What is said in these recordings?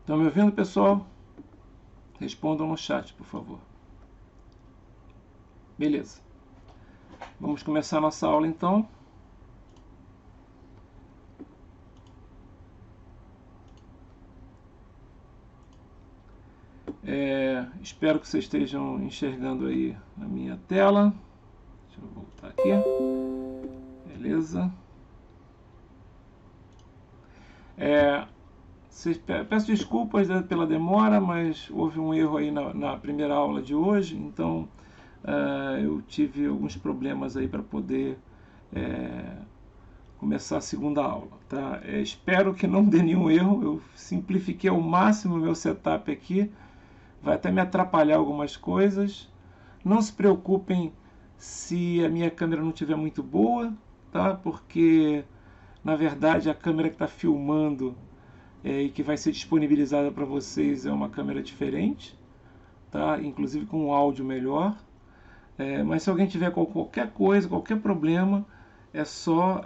Estão me ouvindo, pessoal? Respondam no chat, por favor. Beleza. Vamos começar a nossa aula, então. Espero que vocês estejam enxergando aí na minha tela. Deixa eu voltar aqui. Beleza. Peço desculpas pela demora, mas houve um erro aí na primeira aula de hoje, então eu tive alguns problemas aí para poder começar a segunda aula. Tá? Espero que não dê nenhum erro, eu simplifiquei ao máximo o meu setup aqui, vai até me atrapalhar algumas coisas. Não se preocupem se a minha câmera não estiver muito boa, tá? Porque na verdade a câmera que está filmando e que vai ser disponibilizada para vocês é uma câmera diferente, tá? Inclusive com um áudio melhor. Mas se alguém tiver qualquer coisa, qualquer problema, é só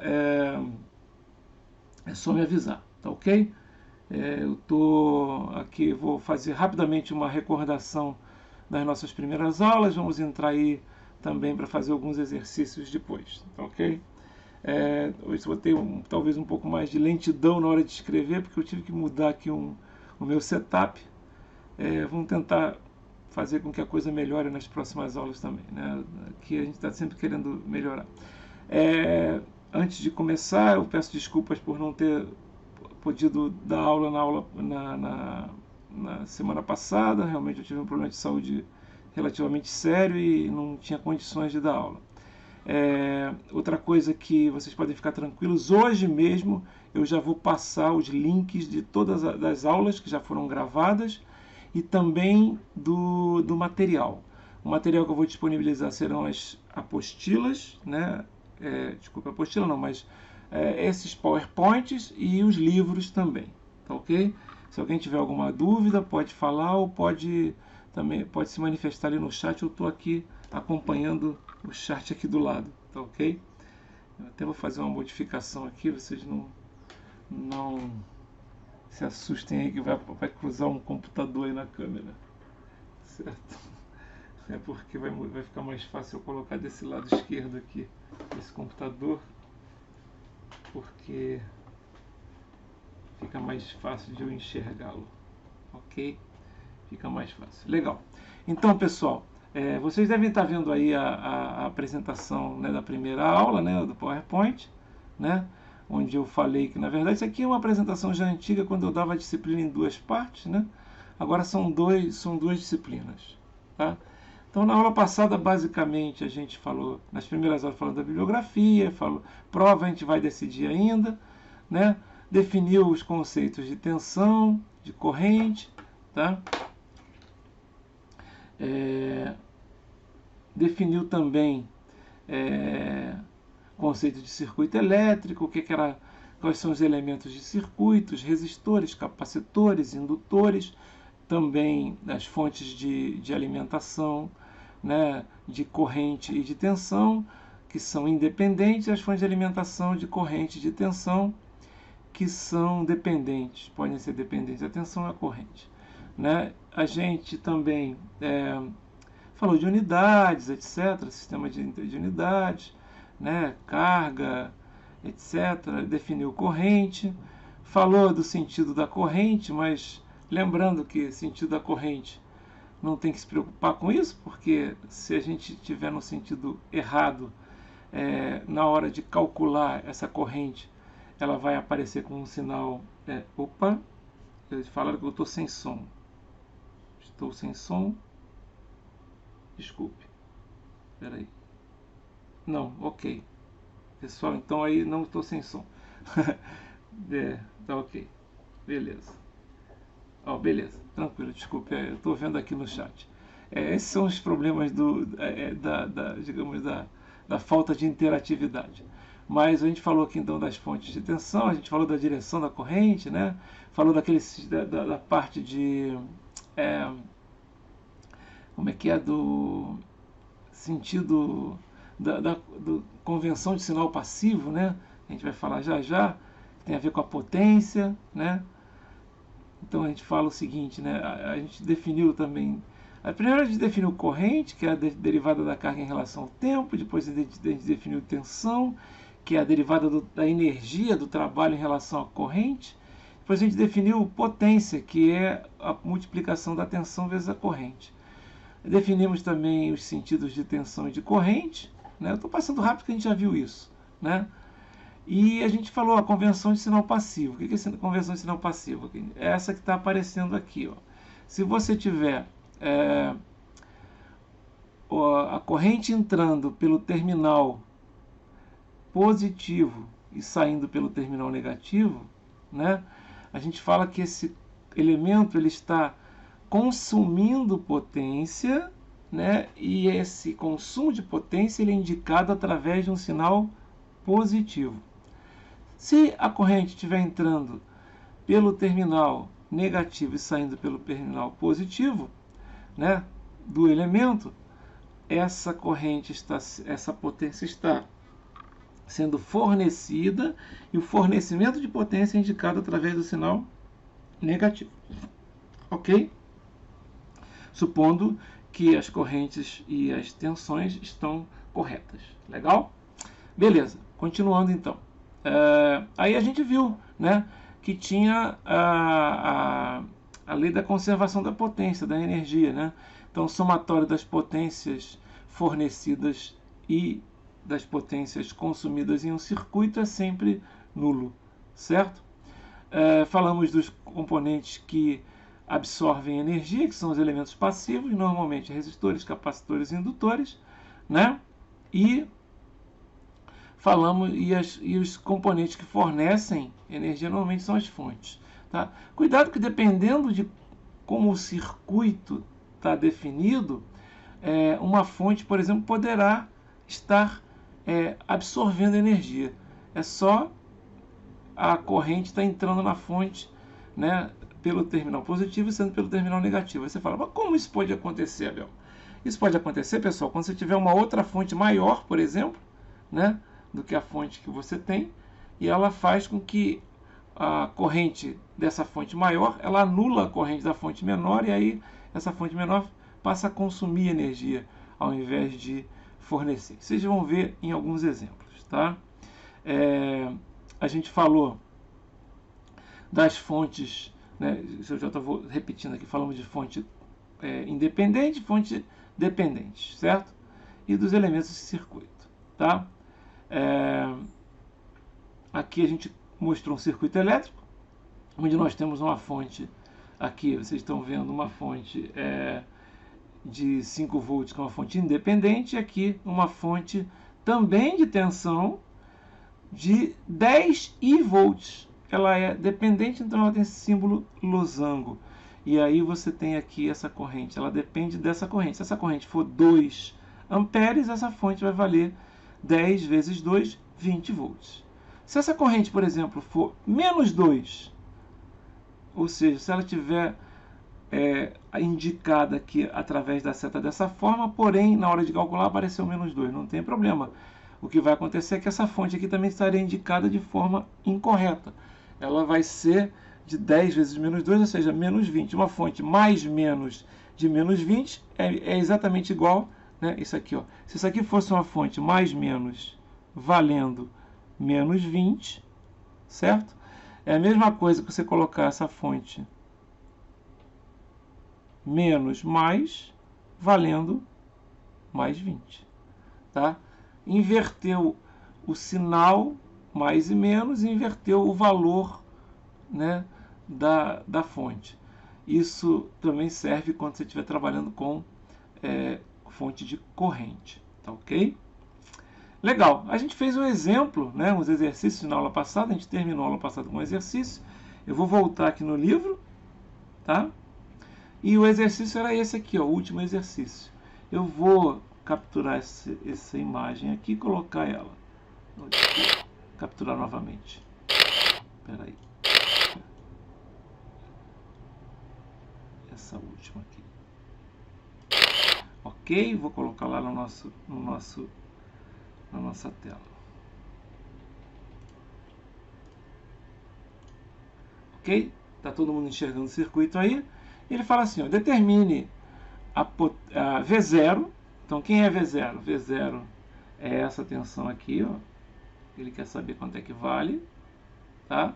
me avisar, tá ok? Eu tô aqui, vou fazer rapidamente uma recordação das nossas primeiras aulas, vamos entrar aí também para fazer alguns exercícios depois, tá ok? Hoje vou ter talvez um pouco mais de lentidão na hora de escrever, porque eu tive que mudar aqui o meu setup. Vamos tentar fazer com que a coisa melhore nas próximas aulas também, né? Que a gente está sempre querendo melhorar. Antes de começar, eu peço desculpas por não ter podido dar aula na semana passada. Realmente eu tive um problema de saúde relativamente sério e não tinha condições de dar aula. Outra coisa que vocês podem ficar tranquilos, hoje mesmo eu já vou passar os links de todas as aulas que já foram gravadas e também do material. O material que eu vou disponibilizar serão as apostilas, né? Desculpa, apostila não, mas esses PowerPoints e os livros também, tá ok? Se alguém tiver alguma dúvida, pode falar ou pode se manifestar ali no chat. Eu estou aqui acompanhando o chat aqui do lado, tá ok? Eu até vou fazer uma modificação aqui, vocês não se assustem aí que vai cruzar um computador aí na câmera, certo? É porque vai ficar mais fácil eu colocar desse lado esquerdo aqui, esse computador, porque fica mais fácil de eu enxergá-lo, ok? Fica mais fácil. Legal. Então, pessoal, vocês devem estar vendo aí a apresentação, né, da primeira aula, né, do PowerPoint, né, onde eu falei que, na verdade, isso aqui é uma apresentação já antiga, quando eu dava a disciplina em duas partes, né? Agora são duas disciplinas, tá? Então, na aula passada, basicamente, a gente falou, nas primeiras aulas, falando da bibliografia, prova a gente vai decidir ainda, né? Definiu os conceitos de tensão, de corrente, tá? Definiu também conceito de circuito elétrico, quais são os elementos de circuitos, resistores, capacitores, indutores, também as fontes de alimentação, né, de corrente e de tensão, que são independentes, e as fontes de alimentação de corrente e de tensão, que são dependentes, podem ser dependentes da tensão e a corrente, né? A gente também falou de unidades, etc., sistema de unidades, né, carga, etc., definiu corrente, falou do sentido da corrente, mas lembrando que sentido da corrente não tem que se preocupar com isso, porque se a gente tiver no sentido errado, na hora de calcular essa corrente, ela vai aparecer com um sinal. Opa, eles falaram que eu estou sem som. Estou sem som. Desculpe. Espera aí. Não, ok. Pessoal, então aí não estou sem som. Tá ok. Beleza. Beleza, tranquilo, desculpe, eu estou vendo aqui no chat. Esses são os problemas digamos, da falta de interatividade. Mas a gente falou aqui então das fontes de tensão, a gente falou da direção da corrente, né? Falou da parte de como é que é, do sentido do convenção de sinal passivo, né? A gente vai falar já, que tem a ver com a potência, né? Então a gente fala o seguinte, né? A gente definiu também. Primeiro a gente definiu corrente, que é a derivada da carga em relação ao tempo. Depois a gente definiu tensão, que é a derivada da energia do trabalho em relação à corrente. Depois a gente definiu potência, que é a multiplicação da tensão vezes a corrente. Definimos também os sentidos de tensão e de corrente, né? Eu estou passando rápido porque a gente já viu isso, né? E a gente falou a convenção de sinal passivo. O que é essa convenção de sinal passivo? É essa que está aparecendo aqui. Ó. Se você tiver a corrente entrando pelo terminal positivo e saindo pelo terminal negativo, né? A gente fala que esse elemento ele está consumindo potência, né? E esse consumo de potência ele é indicado através de um sinal positivo. Se a corrente estiver entrando pelo terminal negativo e saindo pelo terminal positivo, né, do elemento, essa potência está sendo fornecida e o fornecimento de potência é indicado através do sinal negativo. Ok? Supondo que as correntes e as tensões estão corretas. Legal? Beleza. Continuando então. Aí a gente viu, né, que tinha a lei da conservação da potência, da energia, né? Então, o somatório das potências fornecidas e das potências consumidas em um circuito é sempre nulo, certo? Falamos dos componentes que absorvem energia, que são os elementos passivos, normalmente resistores, capacitores e indutores, né? E falamos e os componentes que fornecem energia normalmente são as fontes. Tá? Cuidado que dependendo de como o circuito está definido, uma fonte, por exemplo, poderá estar absorvendo energia. É só a corrente estar entrando na fonte, né, pelo terminal positivo e sendo pelo terminal negativo. Aí você fala, mas como isso pode acontecer, Abel? Isso pode acontecer, pessoal, quando você tiver uma outra fonte maior, por exemplo, né, do que a fonte que você tem, e ela faz com que a corrente dessa fonte maior, ela anula a corrente da fonte menor, e aí essa fonte menor passa a consumir energia ao invés de fornecer. Vocês vão ver em alguns exemplos, tá? A gente falou das fontes, né, eu já estou repetindo aqui, falamos de fonte independente, fonte dependente, certo? E dos elementos de circuito, tá? Aqui a gente mostrou um circuito elétrico, onde nós temos uma fonte, aqui vocês estão vendo uma fonte de 5 volts, que é uma fonte independente, e aqui uma fonte também de tensão de 10 volts. Ela é dependente, então ela tem esse símbolo losango. E aí você tem aqui essa corrente, ela depende dessa corrente. Se essa corrente for 2 amperes, essa fonte vai valer 10 vezes 2, 20 volts. Se essa corrente, por exemplo, for menos 2, ou seja, se ela tiver indicada aqui através da seta dessa forma, porém, na hora de calcular apareceu menos 2, não tem problema. O que vai acontecer é que essa fonte aqui também estaria indicada de forma incorreta. Ela vai ser de 10 vezes menos 2, ou seja, menos 20. Uma fonte mais menos de menos 20 é exatamente igual, né, isso aqui. Ó. Se isso aqui fosse uma fonte mais menos valendo menos 20, certo? É a mesma coisa que você colocar essa fonte menos mais valendo mais 20. Tá? Inverteu o sinal mais e menos e inverteu o valor, né, da fonte. Isso também serve quando você estiver trabalhando com fonte de corrente. Tá ok? Legal, a gente fez um exemplo, né, uns exercícios na aula passada, a gente terminou a aula passada com um exercício. Eu vou voltar aqui no livro, tá? E o exercício era esse aqui, ó, o último exercício. Eu vou capturar essa imagem aqui e colocar ela. Capturar novamente. Espera aí. Essa última aqui. Ok, vou colocar lá na nossa tela. Ok? Está todo mundo enxergando o circuito aí. Ele fala assim, ó, determine a V0. Então, quem é V0? V0 é essa tensão aqui, ó. Ele quer saber quanto é que vale, tá?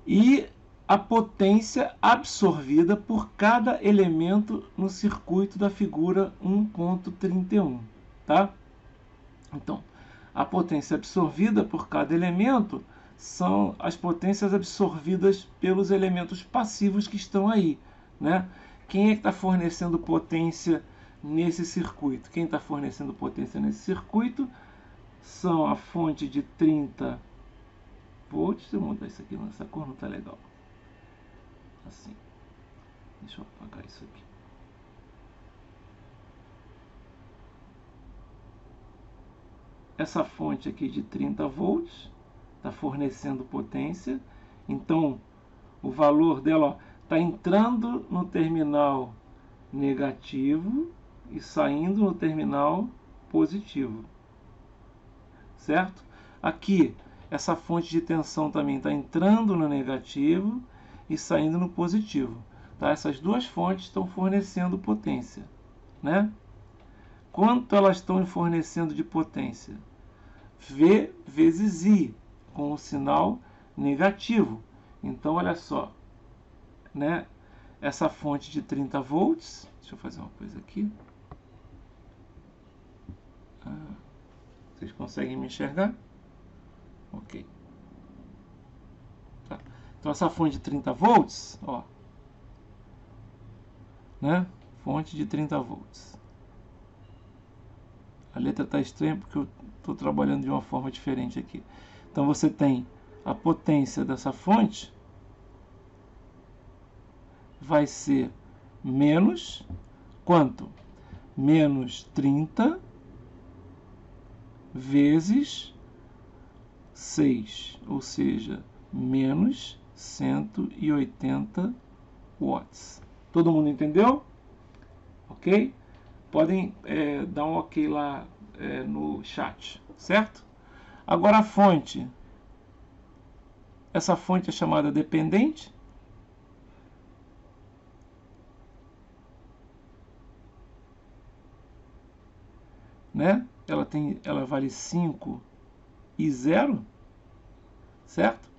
E a potência absorvida por cada elemento no circuito da figura 1.31, tá? Então, a potência absorvida por cada elemento são as potências absorvidas pelos elementos passivos que estão aí, né? Quem é que está fornecendo potência nesse circuito? Quem está fornecendo potência nesse circuito são a fonte de 30 volts. Deixa eu mudar isso aqui, essa cor não está legal. Assim. Deixa eu apagar isso aqui. Essa fonte aqui de 30 volts está fornecendo potência. Então, o valor dela está entrando no terminal negativo e saindo no terminal positivo. Certo? Aqui, essa fonte de tensão também está entrando no negativo e saindo no positivo. Tá? Essas duas fontes estão fornecendo potência, né? Quanto elas estão fornecendo de potência? V vezes I, com o sinal negativo. Então, olha só, né? Essa fonte de 30 volts, deixa eu fazer uma coisa aqui. Vocês conseguem me enxergar? Ok. Tá. Então, essa fonte de 30 volts, ó, né? Fonte de 30 volts. A letra está estranha porque eu estou trabalhando de uma forma diferente aqui. Então, você tem a potência dessa fonte vai ser menos quanto? Menos 30 vezes 6, ou seja, menos 180 watts. Todo mundo entendeu? Ok? Podem dar um ok lá no chat, certo? Agora a fonte. Essa fonte é chamada dependente. Né? Ela vale 5 e 0, certo?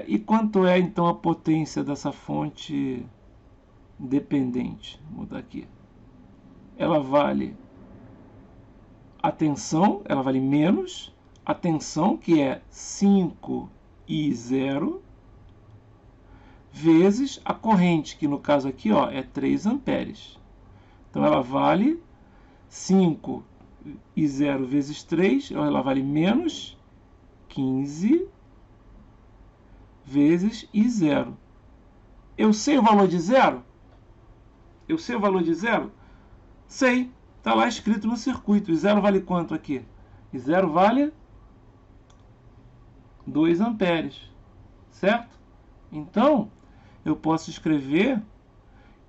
E quanto é então a potência dessa fonte dependente? Vou mudar aqui. Ela vale a tensão, ela vale menos a tensão, que é 5 e 0, vezes a corrente, que no caso aqui, ó, é 3 amperes. Então ela vale 5 e 0 vezes 3, ela vale menos 15 vezes I 0. Eu sei o valor de zero? Eu sei o valor de zero? Sei. Está lá escrito no circuito. E zero vale quanto aqui? E zero vale 2 amperes. Certo? Então, eu posso escrever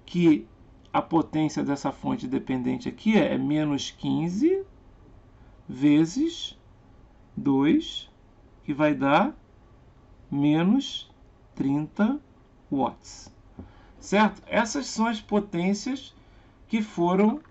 que a potência dessa fonte dependente aqui é menos 15 vezes 2, que vai dar menos 30 watts. Certo? Essas são as potências que foram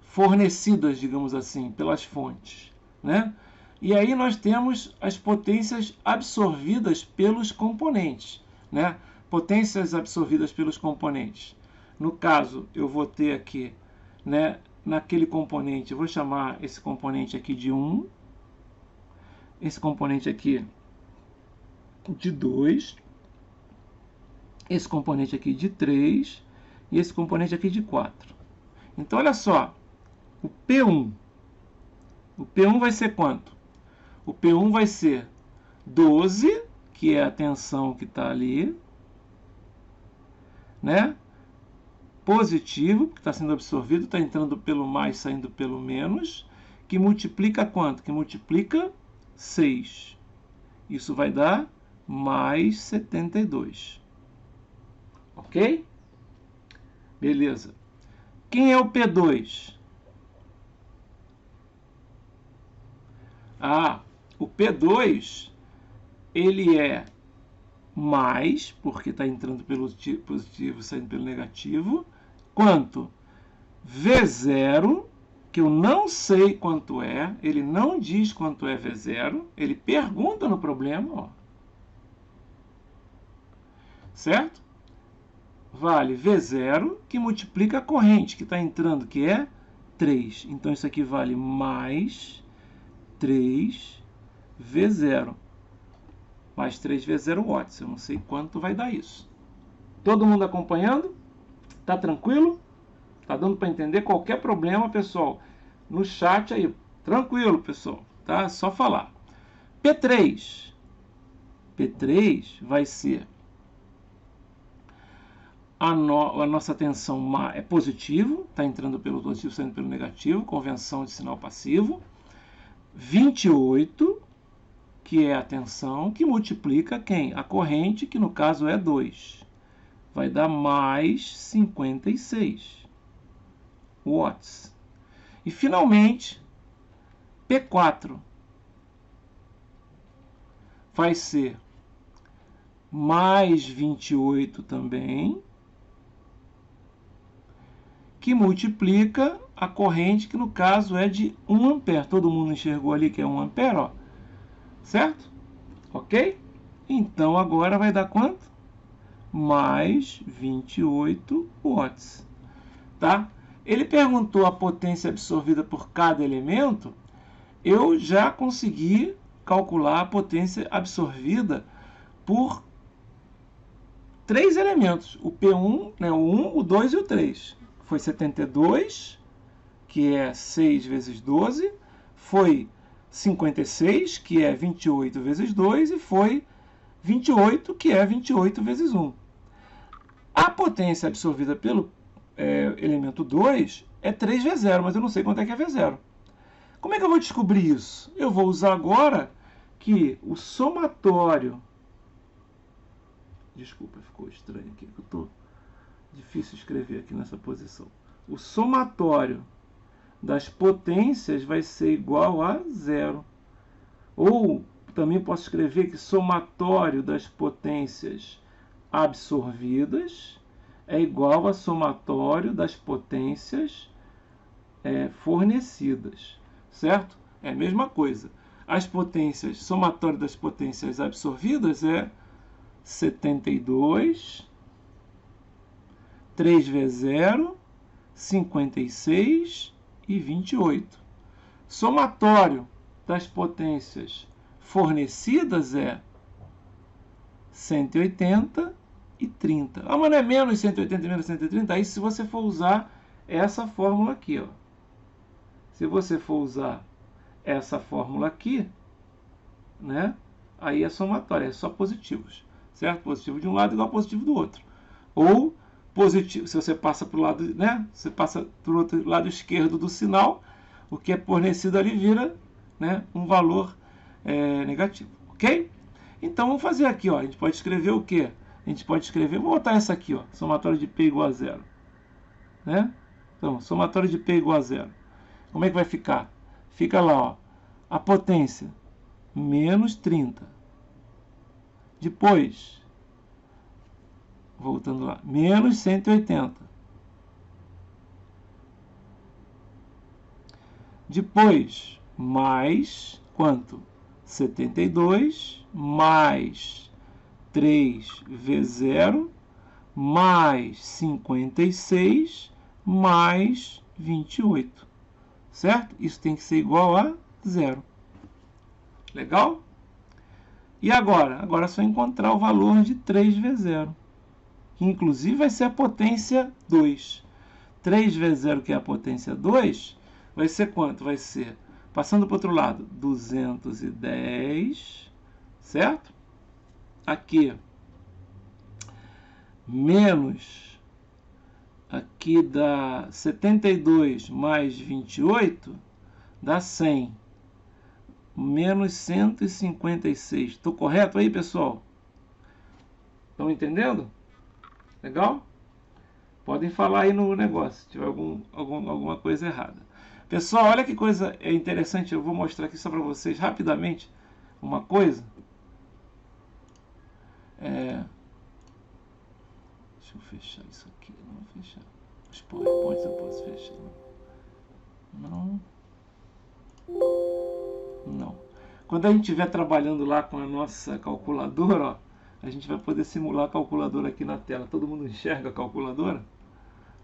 fornecidas, digamos assim, pelas fontes, né? E aí nós temos as potências absorvidas pelos componentes, né? Potências absorvidas pelos componentes. No caso, eu vou ter aqui, né, naquele componente, eu vou chamar esse componente aqui de 1, esse componente aqui de 2, esse componente aqui de 3 e esse componente aqui de 4. Então, olha só, o P1 vai ser quanto? O P1 vai ser 12, que é a tensão que está ali, né? Positivo, que está sendo absorvido, está entrando pelo mais, saindo pelo menos, que multiplica quanto? Que multiplica 6. Isso vai dar mais 72. Ok? Beleza. Quem é o P2? O P2 ele é mais, porque está entrando pelo positivo, saindo pelo negativo, quanto V0, que eu não sei quanto é, ele não diz quanto é V0, ele pergunta no problema, ó. Certo? Vale V0, que multiplica a corrente que está entrando, que é 3. Então, isso aqui vale mais 3V0. Mais 3V0 watts. Eu não sei quanto vai dar isso. Todo mundo acompanhando? Tá tranquilo? Tá dando para entender? Qualquer problema, pessoal, no chat aí. Tranquilo, pessoal. Tá? É só falar. P3. P3 vai ser a nossa tensão é positivo, está entrando pelo positivo, saindo pelo negativo, convenção de sinal passivo. 28, que é a tensão, que multiplica quem? A corrente, que no caso é 2. Vai dar mais 56 watts. E finalmente, P4 vai ser mais 28 também, que multiplica a corrente, que no caso é de 1 ampere. Todo mundo enxergou ali que é 1 ampere, ó. Certo? Ok? Então agora vai dar quanto? Mais 28 watts. Tá? Ele perguntou a potência absorvida por cada elemento. Eu já consegui calcular a potência absorvida por 3 elementos. O P1, né, o 1, o 2 e o 3. Foi 72, que é 6 vezes 12. Foi 56, que é 28 vezes 2. E foi 28, que é 28 vezes 1. A potência absorvida pelo elemento 2 é 3V0, mas eu não sei quanto é que é V0. Como é que eu vou descobrir isso? Eu vou usar agora que o somatório... Desculpa, ficou estranho aqui, que eu estou... Difícil escrever aqui nessa posição. O somatório das potências vai ser igual a 0. Ou também posso escrever que somatório das potências absorvidas é igual a somatório das potências fornecidas. Certo? É a mesma coisa. As potências, somatório das potências absorvidas é 72... 3V0, 56 e 28. Somatório das potências fornecidas é 180 e 30. Ah, mas não é menos 180 e menos 130? Aí se você for usar essa fórmula aqui, ó. Se você for usar essa fórmula aqui, né? Aí é somatório, é só positivos. Certo? Positivo de um lado igual a positivo do outro. Ou positivo, se você passa para o lado, né? Você passa para o outro lado esquerdo do sinal, o que é fornecido ali vira, né, um valor negativo, ok? Então vamos fazer aqui, ó. A gente pode escrever o quê? A gente pode escrever, vou botar essa aqui, ó, somatório de P igual a 0, né? Então, somatório de P igual a 0. Como é que vai ficar? Fica lá, ó, a potência menos 30. Depois, voltando lá, menos 180. Depois, mais quanto? 72 mais 3V0 mais 56 mais 28. Certo? Isso tem que ser igual a 0. Legal? E agora? Agora é só encontrar o valor de 3V0. Que inclusive vai ser a potência 2. 3V0, que é a potência 2, vai ser quanto? Vai ser, passando para o outro lado, 210, certo? Aqui, menos, aqui dá 72 mais 28, dá 100. Menos 156. Estou correto aí, pessoal? Estão entendendo? Legal? Podem falar aí no negócio, se tiver alguma coisa errada. Pessoal, olha que coisa interessante. Eu vou mostrar aqui só para vocês rapidamente uma coisa. Deixa eu fechar isso aqui. Não vou fechar. Os PowerPoints eu posso fechar. Não. Não. Quando a gente estiver trabalhando lá com a nossa calculadora, ó, a gente vai poder simular a calculadora aqui na tela. Todo mundo enxerga a calculadora?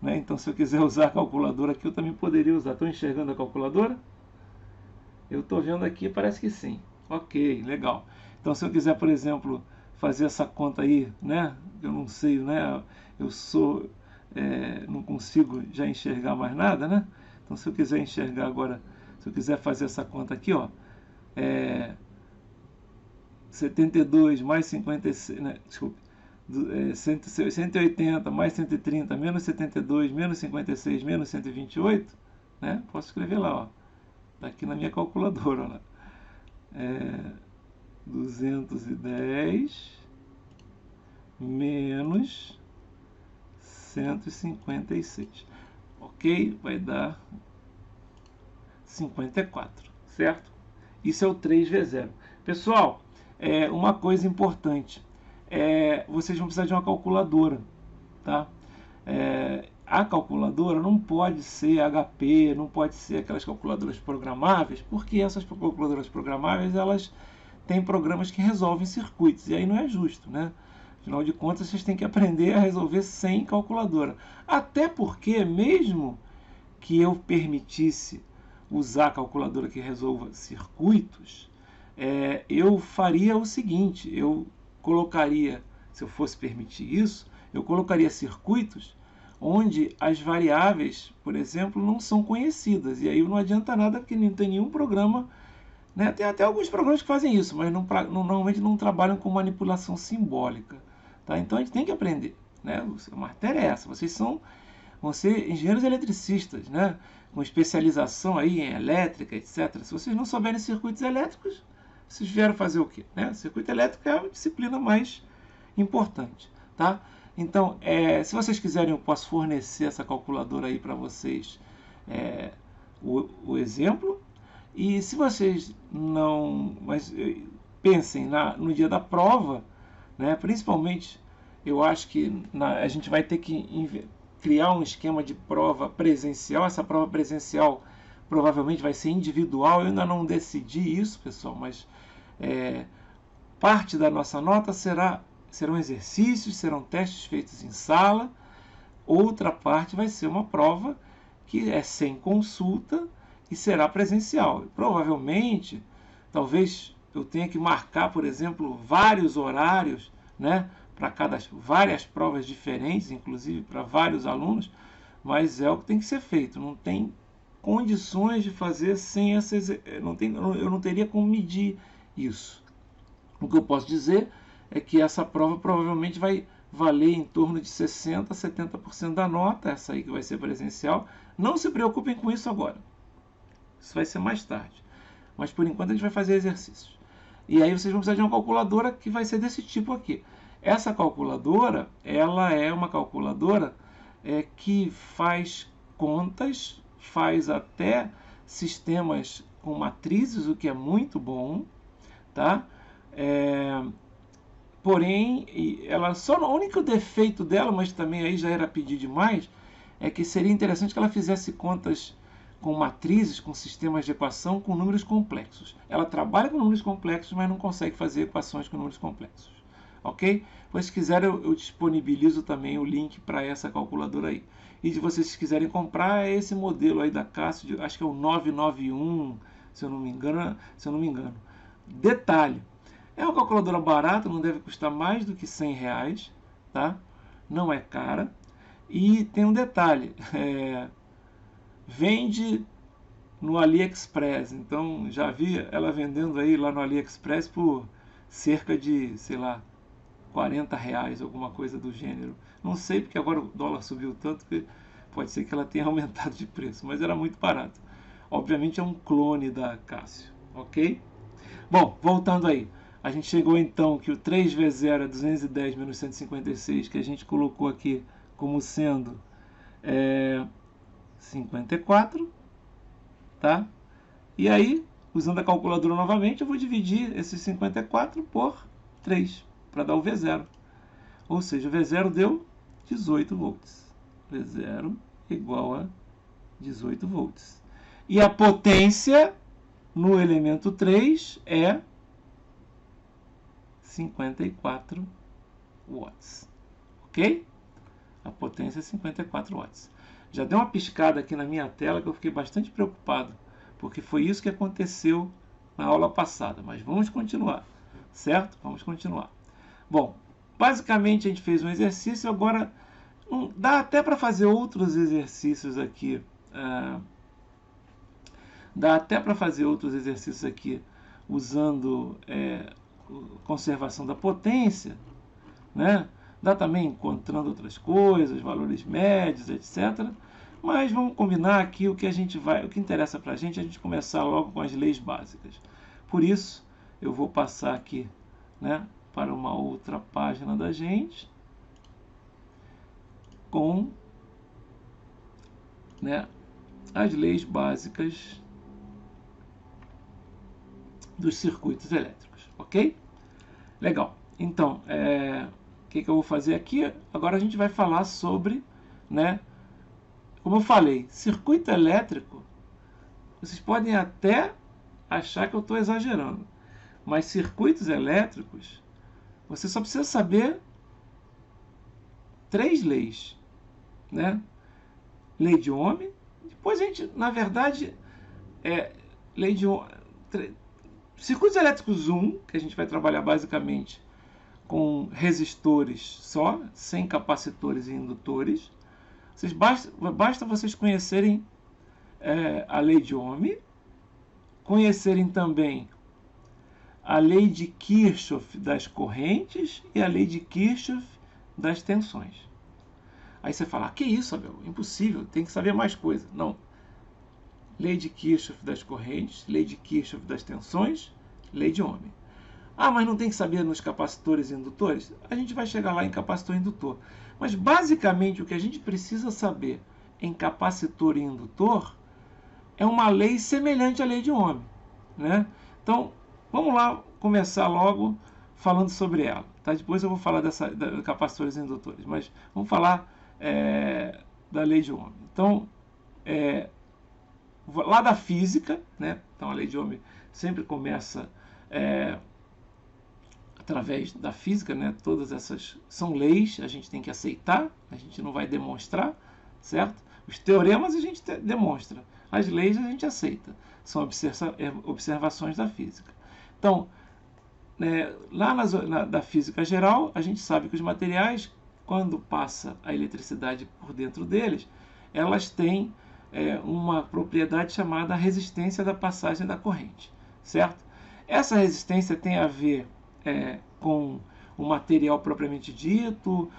Né? Então, se eu quiser usar a calculadora aqui, eu também poderia usar. Estão enxergando a calculadora? Eu estou vendo aqui, parece que sim. Ok, legal. Então, se eu quiser, por exemplo, fazer essa conta aí, né? Eu não sei, né? Não consigo já enxergar mais nada, né? Então, se eu quiser enxergar agora, se eu quiser fazer essa conta aqui, ó, 72 mais 56, né? Desculpe, 180 mais 130 menos 72 menos 56 menos 128, né? Posso escrever lá, ó. Tá aqui na minha calculadora, ó, 210 menos 156. Ok? Vai dar 54, certo? Isso é o 3V0. Pessoal, uma coisa importante. Vocês vão precisar de uma calculadora, tá? A calculadora não pode ser HP, não pode ser aquelas calculadoras programáveis, porque essas calculadoras programáveis, elas têm programas que resolvem circuitos, e aí não é justo, né? Afinal de contas, vocês têm que aprender a resolver sem calculadora. Até porque, mesmo que eu permitisse usar a calculadora que resolva circuitos, eu faria o seguinte, eu colocaria, se eu fosse permitir isso, eu colocaria circuitos onde as variáveis, por exemplo, não são conhecidas. E aí não adianta nada porque não tem nenhum programa, né? Tem até alguns programas que fazem isso, mas normalmente não trabalham com manipulação simbólica. Tá? Então a gente tem que aprender. Né? A matéria é essa. Vocês vão ser engenheiros eletricistas, né? Com especialização aí em elétrica, etc. Se vocês não souberem circuitos elétricos, vocês vieram fazer o quê? Né? Circuito elétrico é a disciplina mais importante. Tá? Então, se vocês quiserem, eu posso fornecer essa calculadora aí para vocês, o exemplo. E se vocês não... Mas pensem no dia da prova, né? Principalmente, eu acho que a gente vai ter que criar um esquema de prova presencial. Essa prova presencial provavelmente vai ser individual. Eu ainda não decidi isso, pessoal, mas parte da nossa nota serão exercícios, serão testes feitos em sala. Outra parte vai ser uma prova que é sem consulta e será presencial. Provavelmente, talvez eu tenha que marcar, por exemplo, vários horários, né, para várias provas diferentes, inclusive para vários alunos, mas é o que tem que ser feito. Não tem condições de fazer sem essas... Eu não teria como medir isso. O que eu posso dizer é que essa prova provavelmente vai valer em torno de 60% a 70% da nota, essa aí que vai ser presencial. Não se preocupem com isso agora. Isso vai ser mais tarde. Mas por enquanto a gente vai fazer exercícios. E aí vocês vão precisar de uma calculadora que vai ser desse tipo aqui. Essa calculadora, ela é uma calculadora que faz contas, faz até sistemas com matrizes, o que é muito bom, tá? Porém, o único defeito dela, mas também aí já era pedir demais, é que seria interessante que ela fizesse contas com matrizes, com sistemas de equação, com números complexos. Ela trabalha com números complexos, mas não consegue fazer equações com números complexos. Ok? Pois se quiser, eu disponibilizo também o link para essa calculadora aí. E se vocês quiserem comprar, é esse modelo aí da Casio, acho que é o 991, se eu não me engano. Detalhe, é uma calculadora barata, não deve custar mais do que R$100, tá? Não é cara. E tem um detalhe, vende no AliExpress, então já vi ela vendendo aí lá no AliExpress por cerca de, sei lá, R$40, alguma coisa do gênero. Não sei, porque agora o dólar subiu tanto que pode ser que ela tenha aumentado de preço, mas era muito barato. Obviamente é um clone da Casio, ok? Bom, voltando aí. A gente chegou então que o 3V0 é 210 menos 156, que a gente colocou aqui como sendo 54, tá? E aí, usando a calculadora novamente, eu vou dividir esses 54 por 3. para dar o V0. Ou seja, o V0 deu 18 volts. V0 igual a 18 volts. E a potência no elemento 3 é 54 watts. Ok? A potência é 54 watts. Já deu uma piscada aqui na minha tela que eu fiquei bastante preocupado, porque foi isso que aconteceu na aula passada. Mas vamos continuar, certo? Vamos continuar. Bom, basicamente a gente fez um exercício, agora dá até para fazer outros exercícios aqui. Dá até para fazer outros exercícios aqui usando conservação da potência, né? Dá também encontrando outras coisas, valores médios, etc. Mas vamos combinar aqui o que interessa para a gente começar logo com as leis básicas. Por isso, eu vou passar aqui, né, para uma outra página da gente com, né, as leis básicas dos circuitos elétricos, ok? Legal. Então, o que eu vou fazer aqui? Agora a gente vai falar sobre, né, como eu falei, circuito elétrico. Vocês podem até achar que eu estou exagerando, mas circuitos elétricos, você só precisa saber 3 leis, né? Lei de Ohm. Depois a gente, na verdade, lei de Ohm. Circuitos elétricos 1, que a gente vai trabalhar basicamente com resistores só, sem capacitores e indutores. Basta vocês conhecerem a lei de Ohm, conhecerem também a lei de Kirchhoff das correntes e a lei de Kirchhoff das tensões. Aí você fala, que isso, Abel? Impossível, tem que saber mais coisa. Não. Lei de Kirchhoff das correntes, lei de Kirchhoff das tensões, lei de Ohm. Ah, mas não tem que saber nos capacitores e indutores? A gente vai chegar lá em capacitor e indutor. Mas basicamente o que a gente precisa saber em capacitor e indutor é uma lei semelhante à lei de Ohm, né? Então, vamos lá começar logo falando sobre ela. Tá? Depois eu vou falar da capacitores e indutores, mas vamos falar da lei de Ohm. Então, lá da física, né? Então a lei de Ohm sempre começa através da física, né? Todas essas são leis, a gente tem que aceitar, a gente não vai demonstrar, certo? Os teoremas a gente demonstra, as leis a gente aceita, são observações da física. Então, lá da física geral, a gente sabe que os materiais, quando passa a eletricidade por dentro deles, elas têm uma propriedade chamada resistência da passagem da corrente, certo? Essa resistência tem a ver com o material propriamente dito,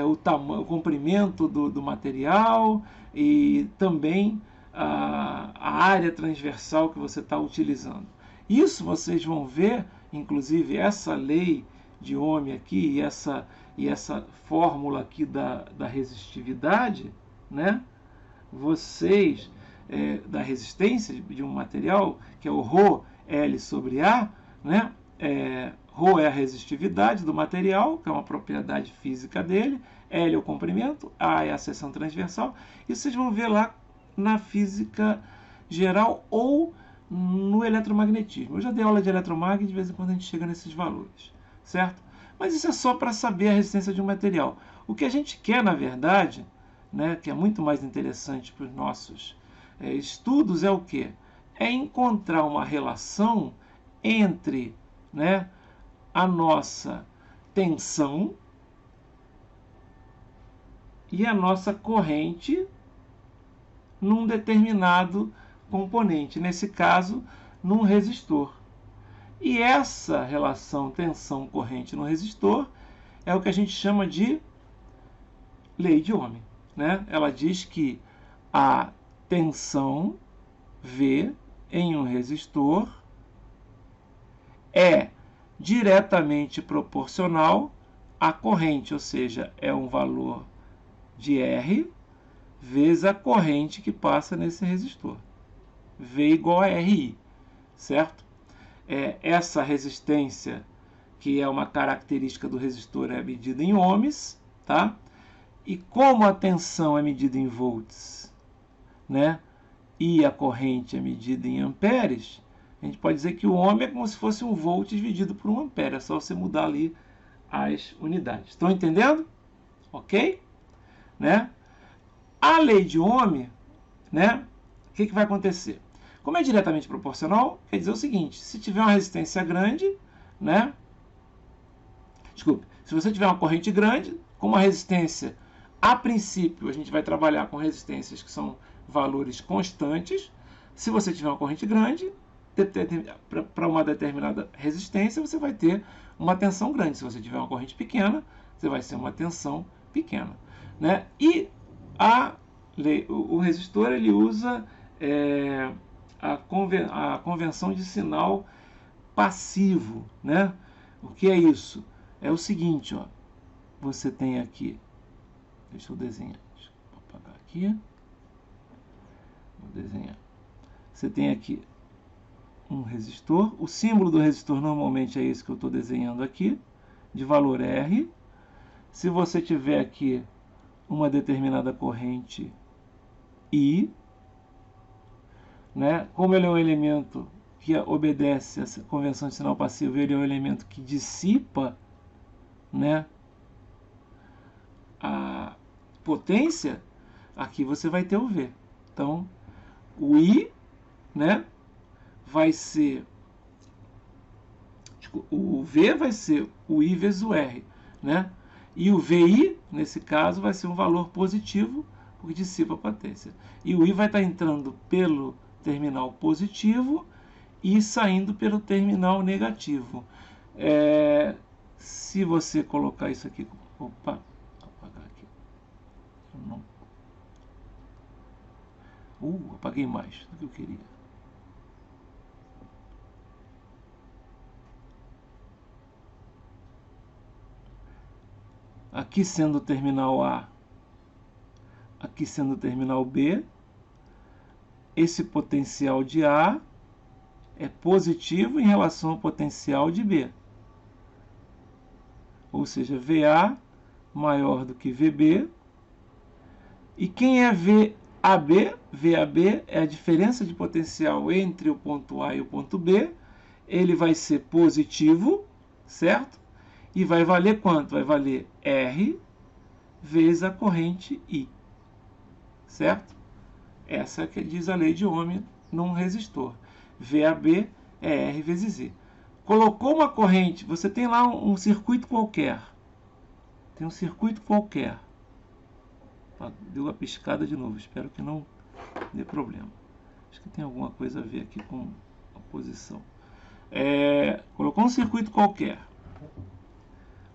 o comprimento do material e também a área transversal que você está utilizando. Isso vocês vão ver, inclusive essa lei de Ohm aqui e essa fórmula aqui da resistividade, né? Vocês, da resistência de um material, que é o ρ L sobre A, né? Ρ é a resistividade do material, que é uma propriedade física dele, L é o comprimento, A é a seção transversal, e vocês vão ver lá na física geral ou no eletromagnetismo. Eu já dei aula de eletromagnetismo, de vez em quando a gente chega nesses valores, certo? Mas isso é só para saber a resistência de um material. O que a gente quer, na verdade, né, que é muito mais interessante para os nossos estudos, é o quê? É encontrar uma relação entre, né, a nossa tensão e a nossa corrente num determinado componente, nesse caso, num resistor. E essa relação tensão-corrente no resistor é o que a gente chama de lei de Ohm, né? Ela diz que a tensão V em um resistor é diretamente proporcional à corrente, ou seja, é um valor de R vezes a corrente que passa nesse resistor. V igual a RI, certo? Essa resistência que é uma característica do resistor, é medida em ohms, tá? E como a tensão é medida em volts, né? E a corrente é medida em amperes, a gente pode dizer que o ohm é como se fosse um volt dividido por um ampere. É só você mudar ali as unidades. Estão entendendo? Ok? Né? A lei de Ohm, né? O que vai acontecer? Como é diretamente proporcional, quer dizer o seguinte: se tiver uma resistência grande, né? Desculpe, se você tiver uma corrente grande, com uma resistência, a princípio a gente vai trabalhar com resistências que são valores constantes. Se você tiver uma corrente grande, para uma determinada resistência, você vai ter uma tensão grande. Se você tiver uma corrente pequena, você vai ter uma tensão pequena, né? E o resistor ele usa a convenção de sinal passivo, né? O que é isso? É o seguinte, ó, você tem aqui, deixa eu desenhar, deixa eu apagar aqui, vou desenhar. Você tem aqui um resistor, o símbolo do resistor normalmente é esse que eu estou desenhando aqui, de valor R. Se você tiver aqui uma determinada corrente I, né? Como ele é um elemento que obedece a essa convenção de sinal passivo, ele é um elemento que dissipa, né, a potência, aqui você vai ter o V. Então, o I, né, vai ser, o V vai ser o I vezes o R, né? E o VI, nesse caso, vai ser um valor positivo, porque dissipa a potência. E o I vai estar entrando pelo terminal positivo e saindo pelo terminal negativo. Se você colocar isso aqui, opa, vou apagar aqui. Apaguei mais do que eu queria. Aqui sendo o terminal A, aqui sendo o terminal B, esse potencial de A é positivo em relação ao potencial de B. Ou seja, VA maior do que VB. E quem é VAB? VAB é a diferença de potencial entre o ponto A e o ponto B. Ele vai ser positivo, certo? E vai valer quanto? Vai valer R vezes a corrente I, certo? Essa é que diz a lei de Ohm num resistor. VAB é R vezes I. Colocou uma corrente, você tem lá um circuito qualquer. Tem um circuito qualquer. Deu uma piscada de novo, espero que não dê problema. Acho que tem alguma coisa a ver aqui com a posição. Colocou um circuito qualquer.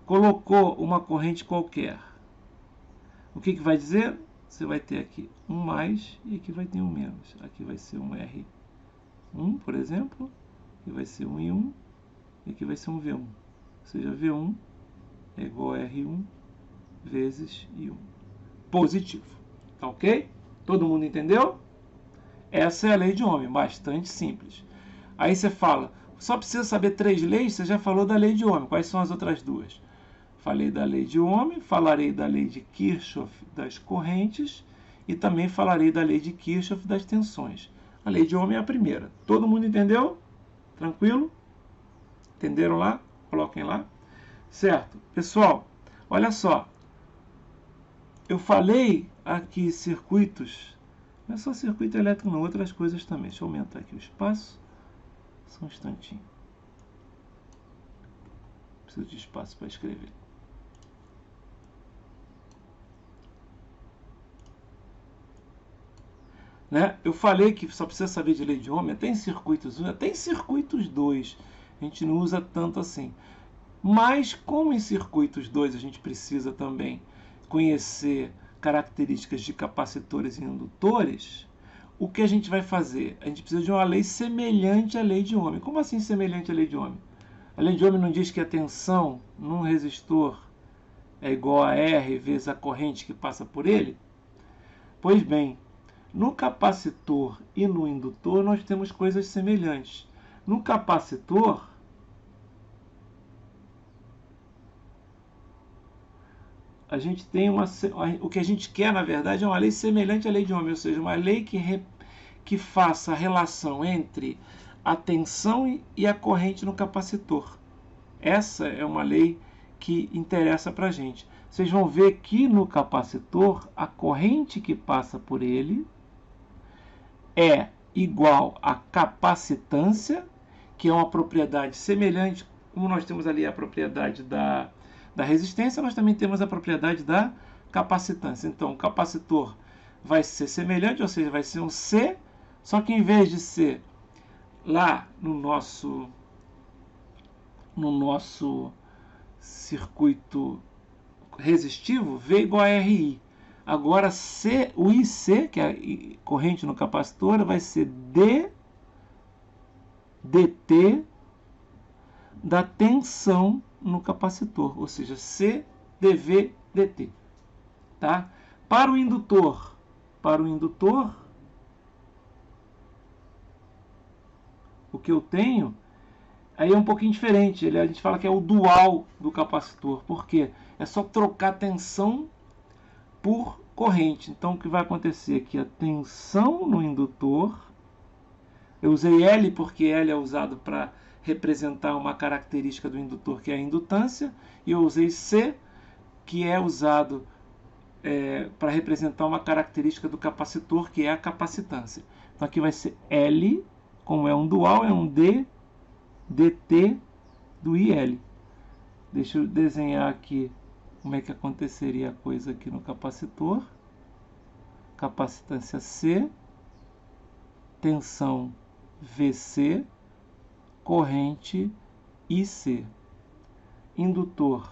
Colocou uma corrente qualquer. O que vai dizer? Você vai ter aqui um mais e aqui vai ter um menos. Aqui vai ser um R1, por exemplo. Aqui vai ser um I1 e aqui vai ser um V1. Ou seja, V1 é igual a R1 vezes I1. Positivo. Tá ok? Todo mundo entendeu? Essa é a lei de Ohm, bastante simples. Aí você fala, só precisa saber 3 leis, você já falou da lei de Ohm. Quais são as outras duas? Falei da lei de Ohm, falarei da lei de Kirchhoff das correntes e também falarei da lei de Kirchhoff das tensões. A lei de Ohm é a primeira. Todo mundo entendeu? Tranquilo? Entenderam lá? Coloquem lá. Certo. Pessoal, olha só. Eu falei aqui circuitos. Não é só circuito elétrico, não. Outras coisas também. Deixa eu aumentar aqui o espaço. Só um instantinho. Preciso de espaço para escrever. Né? Eu falei que só precisa saber de lei de Ohm, até em circuitos 1, até em circuitos 2, a gente não usa tanto assim. Mas como em circuitos 2 a gente precisa também conhecer características de capacitores e indutores, o que a gente vai fazer? A gente precisa de uma lei semelhante à lei de Ohm. Como assim semelhante à lei de Ohm? A lei de Ohm não diz que a tensão num resistor é igual a R vezes a corrente que passa por ele? Pois bem, no capacitor e no indutor nós temos coisas semelhantes. No capacitor, a gente tem o que a gente quer, na verdade, é uma lei semelhante à lei de Ohm, ou seja, uma lei que faça a relação entre a tensão e a corrente no capacitor. Essa é uma lei que interessa para a gente. Vocês vão ver que no capacitor, a corrente que passa por ele é igual à capacitância, que é uma propriedade semelhante, como nós temos ali a propriedade da resistência, nós também temos a propriedade da capacitância. Então, o capacitor vai ser semelhante, ou seja, vai ser um C, só que em vez de ser lá no nosso circuito resistivo, V igual a RI. Agora, o IC, que é a corrente no capacitor, vai ser dt da tensão no capacitor, ou seja, C dV dt. Tá? Para o indutor, o que eu tenho aí é um pouquinho diferente. A gente fala que é o dual do capacitor. Por quê? É só trocar tensão por corrente. Então, o que vai acontecer aqui? A tensão no indutor. Eu usei L porque L é usado para representar uma característica do indutor, que é a indutância. E eu usei C, que é usado para representar uma característica do capacitor, que é a capacitância. Então, aqui vai ser L, como é um dual, é um D dt do IL. Deixa eu desenhar aqui como é que aconteceria a coisa aqui no capacitor. Capacitância C, tensão VC, corrente IC. Indutor,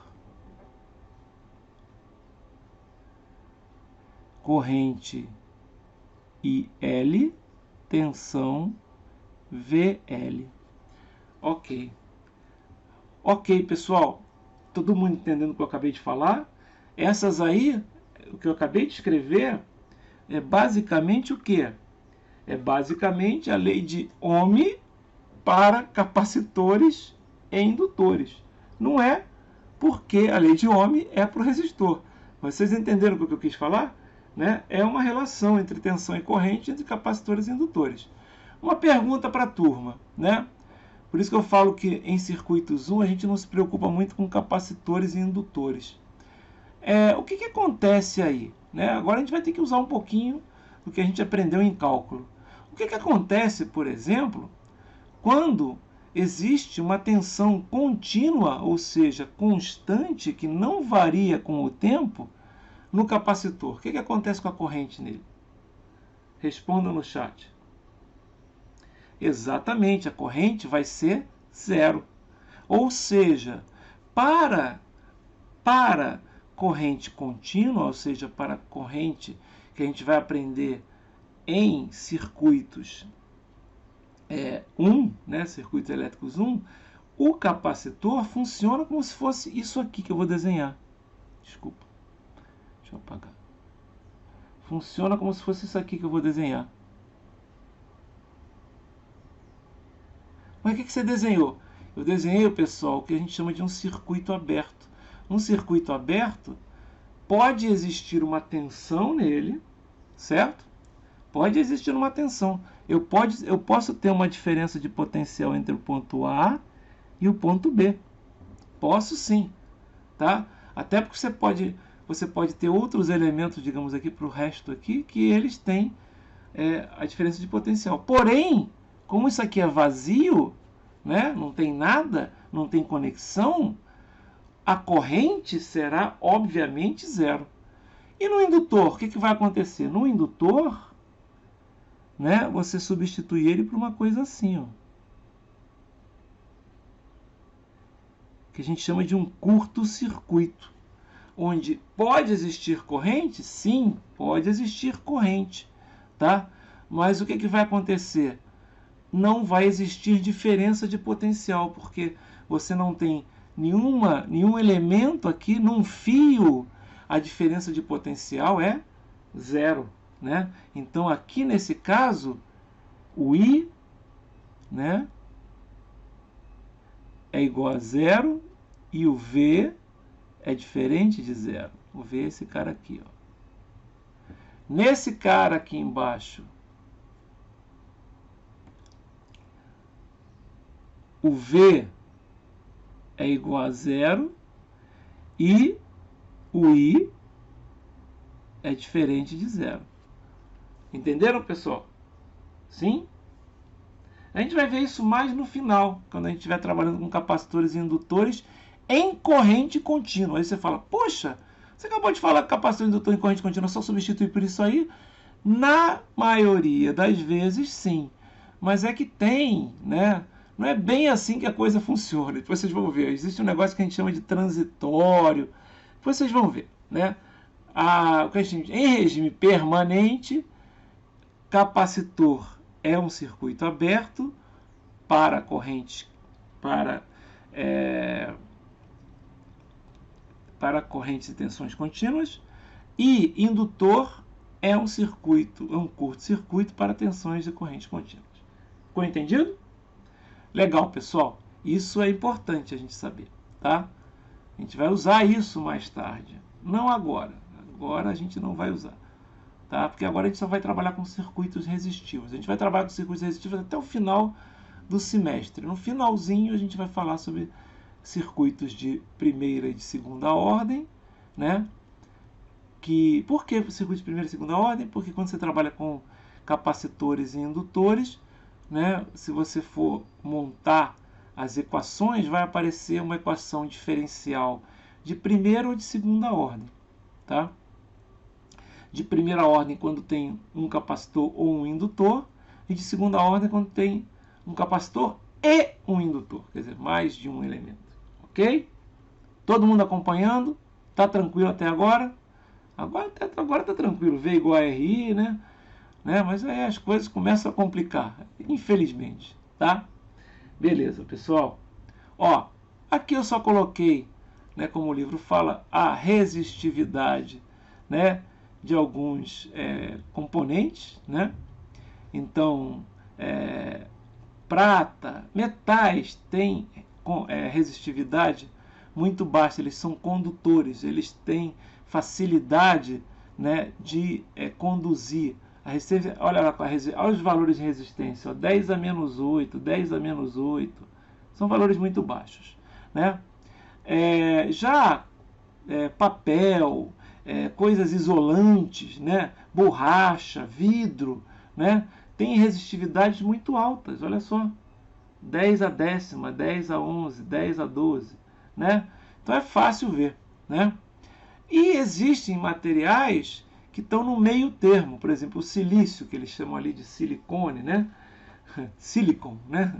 corrente IL, tensão VL. Ok. Ok, pessoal. Todo mundo entendendo o que eu acabei de falar? Essas aí, o que eu acabei de escrever, é basicamente o quê? É basicamente a lei de Ohm para capacitores e indutores. Não é porque a lei de Ohm é para o resistor. Vocês entenderam o que eu quis falar? Né? É uma relação entre tensão e corrente entre capacitores e indutores. Uma pergunta para a turma, né? Por isso que eu falo que em circuitos 1 a gente não se preocupa muito com capacitores e indutores. O que acontece aí? Né? Agora a gente vai ter que usar um pouquinho do que a gente aprendeu em cálculo. O que acontece, por exemplo, quando existe uma tensão contínua, ou seja, constante, que não varia com o tempo, no capacitor? O que acontece com a corrente nele? Respondam no chat. Exatamente, a corrente vai ser zero. Ou seja, para corrente contínua, ou seja, para corrente que a gente vai aprender em circuitos 1, né, circuitos elétricos 1, o capacitor funciona como se fosse isso aqui que eu vou desenhar. Desculpa, deixa eu apagar. Funciona como se fosse isso aqui que eu vou desenhar. Mas o que você desenhou? Eu desenhei, pessoal, o que a gente chama de um circuito aberto. Um circuito aberto pode existir uma tensão nele, certo? Pode existir uma tensão. Eu posso ter uma diferença de potencial entre o ponto A e o ponto B. Posso sim, tá? Até porque você pode ter outros elementos, digamos aqui, para o resto aqui, que eles têm a diferença de potencial. Porém, como isso aqui é vazio, né? Não tem nada, não tem conexão, a corrente será obviamente zero. E no indutor, o que vai acontecer? No indutor, né, você substitui ele por uma coisa assim, ó, que a gente chama de um curto-circuito, onde pode existir corrente? Sim, pode existir corrente, tá? Mas o que vai acontecer? Não vai existir diferença de potencial, porque você não tem nenhum elemento aqui num fio, a diferença de potencial é zero, né? Então aqui nesse caso o I, né, é igual a zero e o V é diferente de zero. Vou ver esse cara aqui, ó. Nesse cara aqui embaixo, o V é igual a zero e o I é diferente de zero. Entenderam, pessoal? Sim? A gente vai ver isso mais no final, quando a gente estiver trabalhando com capacitores e indutores em corrente contínua. Aí você fala, poxa, você acabou de falar que capacitor e indutor em corrente contínua, só substitui por isso aí? Na maioria das vezes, sim. Mas é que tem, né? Não é bem assim que a coisa funciona. Depois vocês vão ver. Existe um negócio que a gente chama de transitório. Depois vocês vão ver, né? Em regime permanente, capacitor é um circuito aberto para correntes para correntes e tensões contínuas, e indutor é um curto-circuito para tensões e correntes contínuas. Ficou entendido? Legal, pessoal. Isso é importante a gente saber, tá? A gente vai usar isso mais tarde. Não agora. Agora a gente não vai usar. Tá? Porque agora a gente só vai trabalhar com circuitos resistivos. A gente vai trabalhar com circuitos resistivos até o final do semestre. No finalzinho a gente vai falar sobre circuitos de primeira e de segunda ordem, né? Por que circuitos de primeira e segunda ordem? Porque quando você trabalha com capacitores e indutores, né, se você for montar as equações, vai aparecer uma equação diferencial de primeira ou de segunda ordem, tá? De primeira ordem quando tem um capacitor ou um indutor, e de segunda ordem quando tem um capacitor e um indutor, quer dizer, mais de um elemento. Ok? Todo mundo acompanhando? Tá tranquilo até agora? Agora tá tranquilo, V igual a RI, né? Mas aí as coisas começam a complicar, infelizmente, tá? Beleza, pessoal. Ó, aqui eu só coloquei, né, como o livro fala, a resistividade, né, de alguns componentes, né? Então, prata, metais têm resistividade muito baixa, eles são condutores, eles têm facilidade, né, de conduzir a resistência. Olha lá, olha os valores de resistência, ó, 10 a menos 8, 10 a menos 8, são valores muito baixos, né? Papel, coisas isolantes, né, borracha, vidro, né, tem resistividades muito altas, olha só, 10 a décima, 10 a 11, 10 a 12, né? Então é fácil ver, né? E existem materiais que estão no meio termo, por exemplo, o silício, que eles chamam ali de silicone, né? Silicon, né?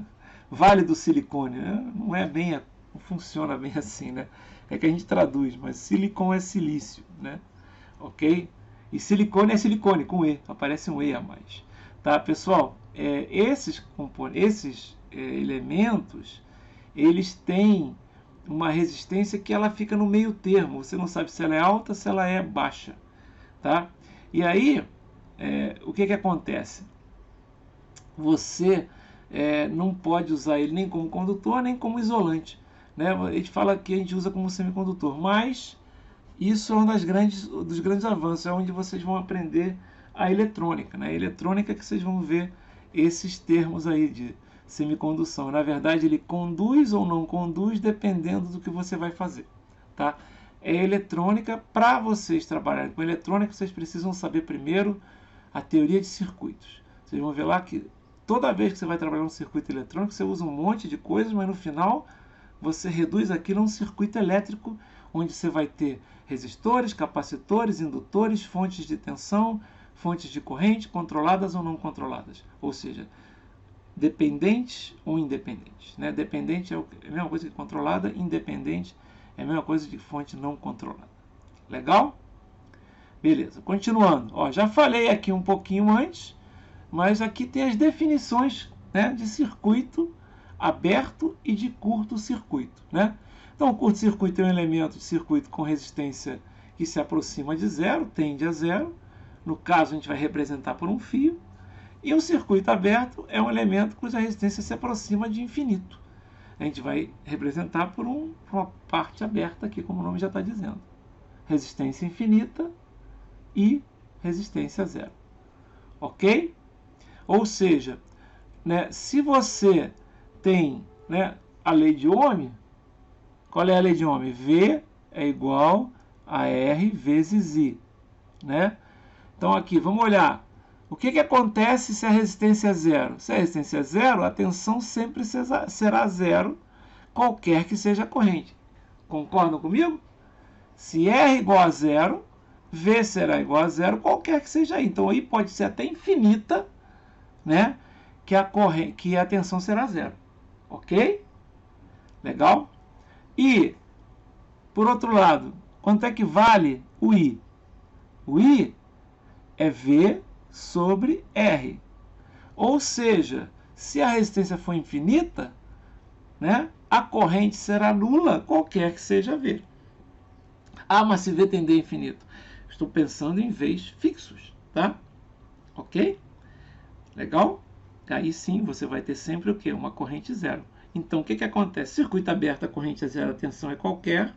Vale do silicone, né? Não é bem, não funciona bem assim, né? É que a gente traduz, mas silicon é silício, né? Ok? E silicone é silicone, com E, aparece um E a mais. Tá, pessoal? Esses elementos, eles têm uma resistência que ela fica no meio termo. Você não sabe se ela é alta, se ela é baixa, tá? E aí, o que acontece? Você não pode usar ele nem como condutor, nem como isolante, né? A gente fala que a gente usa como semicondutor, mas isso é um dos grandes avanços, é onde vocês vão aprender a eletrônica, né? A eletrônica que vocês vão ver esses termos aí de semicondução. Na verdade, ele conduz ou não conduz dependendo do que você vai fazer, tá? Eletrônica, para vocês trabalharem com eletrônica, vocês precisam saber primeiro a teoria de circuitos. Vocês vão ver lá que toda vez que você vai trabalhar um circuito eletrônico, você usa um monte de coisas, mas no final você reduz aquilo a um circuito elétrico, onde você vai ter resistores, capacitores, indutores, fontes de tensão, fontes de corrente, controladas ou não controladas. Ou seja, dependentes ou independentes, né? Dependente é a mesma coisa que controlada, independente é a mesma coisa de fonte não controlada. Legal? Beleza, continuando. Ó, já falei aqui um pouquinho antes, mas aqui tem as definições, né, de circuito aberto e de curto-circuito, né? Então, o curto-circuito é um elemento de circuito com resistência que se aproxima de zero, tende a zero. No caso, a gente vai representar por um fio. E um circuito aberto é um elemento cuja resistência se aproxima de infinito. a gente vai representar por uma parte aberta aqui, como o nome já está dizendo. Resistência infinita e resistência zero. Ok? Ou seja, né, se você tem, né, a lei de Ohm, qual é a lei de Ohm? V é igual a R vezes I. Né? Então aqui, vamos olhar. O que acontece se a resistência é zero? Se a resistência é zero, a tensão sempre será zero, qualquer que seja a corrente. Concordam comigo? Se R igual a zero, V será igual a zero, qualquer que seja I. Então aí pode ser até infinita, né? Que a tensão será zero. Ok? Legal? E, por outro lado, quanto é que vale o I? O I é V sobre R. Ou seja, se a resistência for infinita, né, a corrente será nula, qualquer que seja V. Ah, mas se V tender a infinito. Estou pensando em Vs fixos, tá? Ok? Legal? Aí sim, você vai ter sempre o quê? Uma corrente zero. Então, o que acontece? Circuito aberto, a corrente é zero, a tensão é qualquer.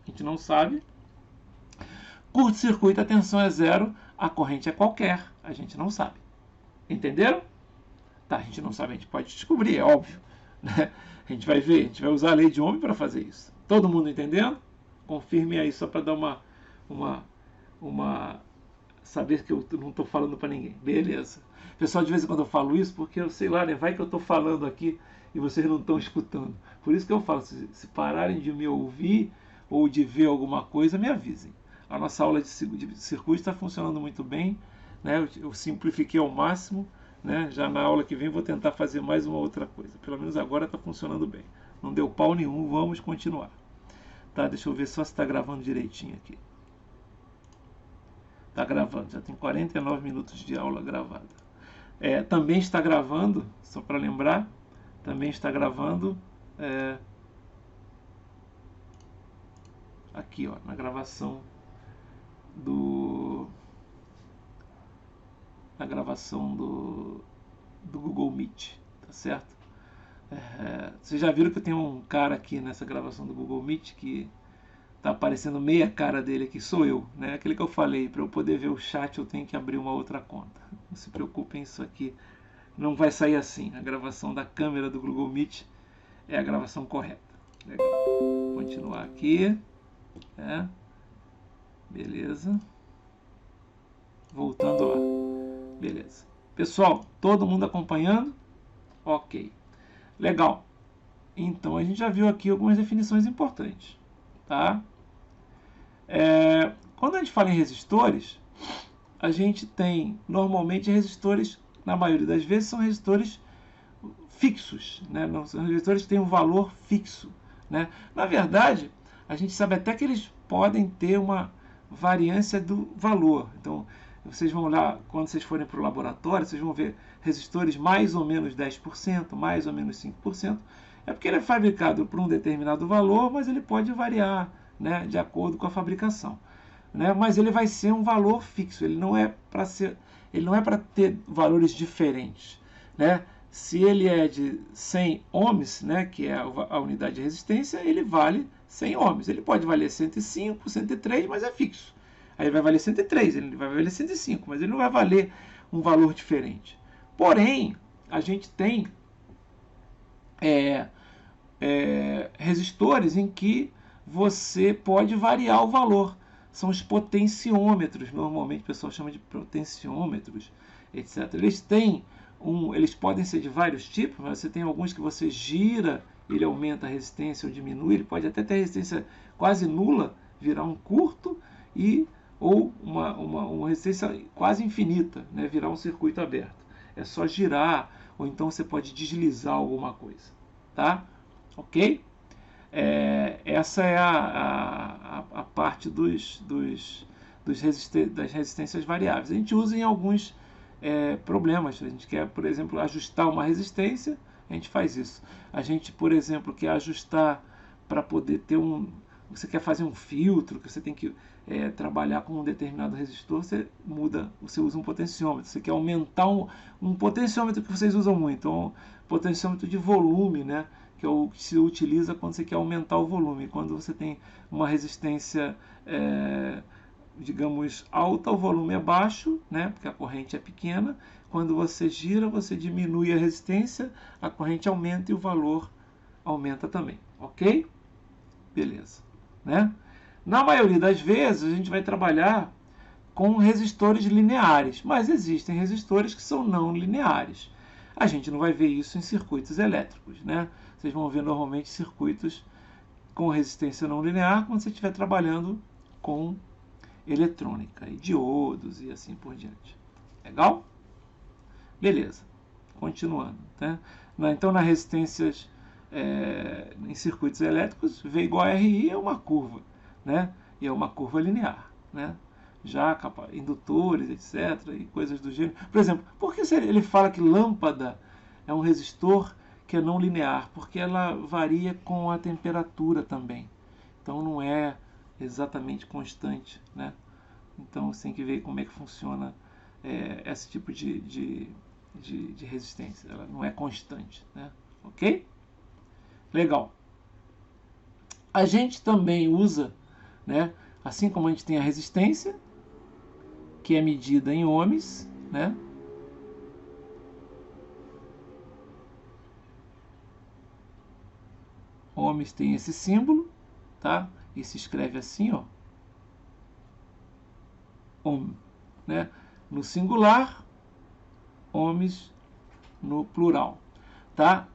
A gente não sabe. Curto-circuito, a tensão é zero, a corrente é qualquer. A gente não sabe. Entenderam? Tá, a gente não sabe, a gente pode descobrir, é óbvio. Né? A gente vai ver, a gente vai usar a lei de Ohm para fazer isso. Todo mundo entendendo? Confirme aí, só para dar saber que eu não estou falando para ninguém. Beleza. Pessoal, de vez em quando eu falo isso, porque eu sei lá, né? Vai que eu estou falando aqui e vocês não estão escutando. Por isso que eu falo, se pararem de me ouvir ou de ver alguma coisa, me avisem. A nossa aula de circuito está funcionando muito bem, né? Eu simplifiquei ao máximo, né? Já na aula que vem vou tentar fazer mais uma outra coisa. Pelo menos agora está funcionando bem. Não deu pau nenhum, vamos continuar. Tá, deixa eu ver só se está gravando direitinho aqui. Está gravando, já tem 49 minutos de aula gravada. Também está gravando, só para lembrar, também está gravando aqui, ó, na gravação do Google Meet, tá certo? Vocês já viram que tem um cara aqui nessa gravação do Google Meet que tá aparecendo meia cara dele aqui, sou eu, né? Aquele que eu falei, para eu poder ver o chat eu tenho que abrir uma outra conta. Não se preocupem, isso aqui não vai sair assim. A gravação da câmera do Google Meet é a gravação correta. Legal. Continuar aqui. Beleza. Voltando lá. Beleza. Pessoal, todo mundo acompanhando? Ok. Legal. Então a gente já viu aqui algumas definições importantes. Tá? Quando a gente fala em resistores, a gente tem normalmente resistores, na maioria das vezes, são resistores fixos, né? São resistores que têm um valor fixo, né? Na verdade, a gente sabe até que eles podem ter uma variância do valor. Então, vocês vão lá, quando vocês forem para o laboratório, vocês vão ver resistores mais ou menos 10%, mais ou menos 5%. É porque ele é fabricado por um determinado valor, mas ele pode variar, né, de acordo com a fabricação. Né? Mas ele vai ser um valor fixo, ele não é para ter valores diferentes. Né? Se ele é de 100 ohms, né, que é a unidade de resistência, ele vale 100 ohms. Ele pode valer 105, 103, mas é fixo. Aí ele vai valer 103, ele vai valer 105, mas ele não vai valer um valor diferente. Porém, a gente tem resistores em que você pode variar o valor. São os potenciômetros, normalmente o pessoal chama de potenciômetros, etc. Eles podem ser de vários tipos, mas você tem alguns que você gira, ele aumenta a resistência ou diminui, ele pode até ter resistência quase nula, virar um curto, ou uma resistência quase infinita, né, virar um circuito aberto. É só girar, ou então você pode deslizar alguma coisa. Tá? Ok? Essa é a parte das resistências variáveis. A gente usa em alguns problemas. A gente quer, por exemplo, ajustar uma resistência, a gente faz isso. A gente, por exemplo, quer ajustar para poder ter você quer fazer um filtro, que você tem que trabalhar com um determinado resistor, você usa um potenciômetro. Você quer aumentar um potenciômetro que vocês usam muito, um potenciômetro de volume, né? Que que é o que se utiliza quando você quer aumentar o volume. Quando você tem uma resistência, digamos, alta, o volume é baixo, né? Porque a corrente é pequena. Quando você gira, você diminui a resistência, a corrente aumenta e o valor aumenta também, ok? Beleza, né? Na maioria das vezes, a gente vai trabalhar com resistores lineares, mas existem resistores que são não lineares. A gente não vai ver isso em circuitos elétricos, né? Vocês vão ver normalmente circuitos com resistência não linear quando você estiver trabalhando com eletrônica e diodos e assim por diante. Legal? Beleza. Continuando, né? Então, nas resistências em circuitos elétricos, V igual a RI é uma curva, né? E é uma curva linear, né? Já indutores, etc., e coisas do gênero. Por exemplo, por que ele fala que lâmpada é um resistor que é não linear? Porque ela varia com a temperatura também. Então não é exatamente constante, né? Então você tem que ver como é que funciona esse tipo de resistência. Ela não é constante, né? Ok? Legal. A gente também usa, né? Assim como a gente tem a resistência, que é medida em ohms, né? Ohms tem esse símbolo, tá? E se escreve assim, ó. Ohm, né? No singular, ohms no plural, tá?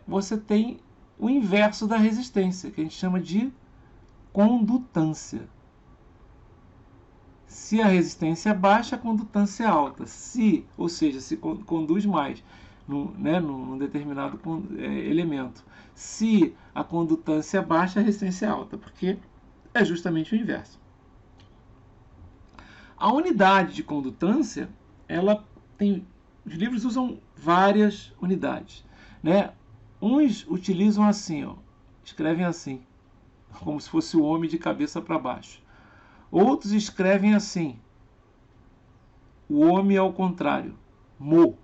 Você tem o inverso da resistência, que a gente chama de condutância. Se a resistência é baixa, a condutância é alta. Ou seja, se conduz mais num determinado elemento. Se a condutância é baixa, a resistência é alta, porque é justamente o inverso. A unidade de condutância, os livros usam várias unidades, né? Uns utilizam assim, ó, escrevem assim, como se fosse o ohm de cabeça para baixo. Outros escrevem assim, o ohm é ao contrário, mho.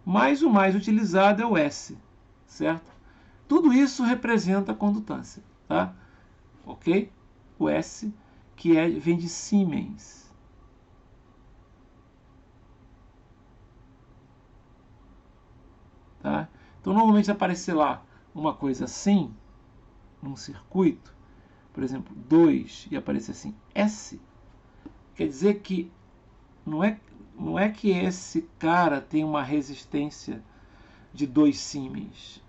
Mas o mais utilizado é o S, certo? Tudo isso representa a condutância, tá? Ok? O S, que vem de Siemens. Tá? Então, normalmente aparecer lá uma coisa assim, num circuito, por exemplo, 2, e aparecer assim, S, quer dizer que não é que esse cara tem uma resistência de 2 Siemens.